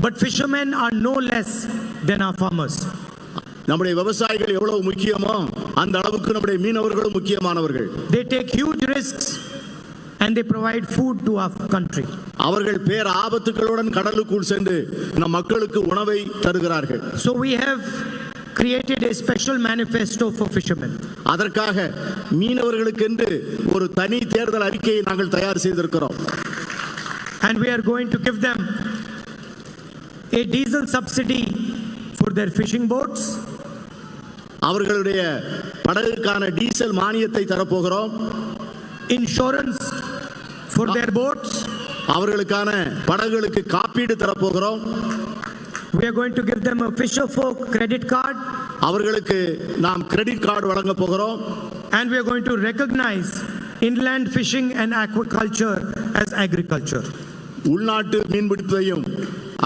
But fishermen are no less than our farmers. நம்முடைய விவசாயிகள் எவ்வளவு முக்கியமோ அந்த அளவுக்கு நம்முடைய மீனவர்களும் முக்கியமானவர்கள். They take huge risks and they provide food to our country. அவர்கள் பேர் ஆபத்துகளுடன் கடலுக்குள் சென்று நம் மக்களுக்கு உணவை தருகிறார்கள். So we have created a special manifesto for fishermen. அதற்காக மீனவர்களுக்கென்று ஒரு தனி தேர்தல் அறிக்கையை நாங்கள் தயார் செய்திருக்கிறோம். And we are going to give them a diesel subsidy for their fishing boats. அவர்களுடைய படகுக்கான டீசல் மானியத்தை தரப்போகிறோம். Insurance for their boats. அவர்களுக்கான படகுகளுக்கு காப்பீடு தரப்போகிறோம். We are going to give them a Fisher Folk credit card. அவர்களுக்கு நாம் கிரெடிட் கார்டு வழங்க போகிறோம். And we are going to recognize inland fishing and aquaculture as agriculture. உள்நாட்டு மீன்பிடிப்பையும்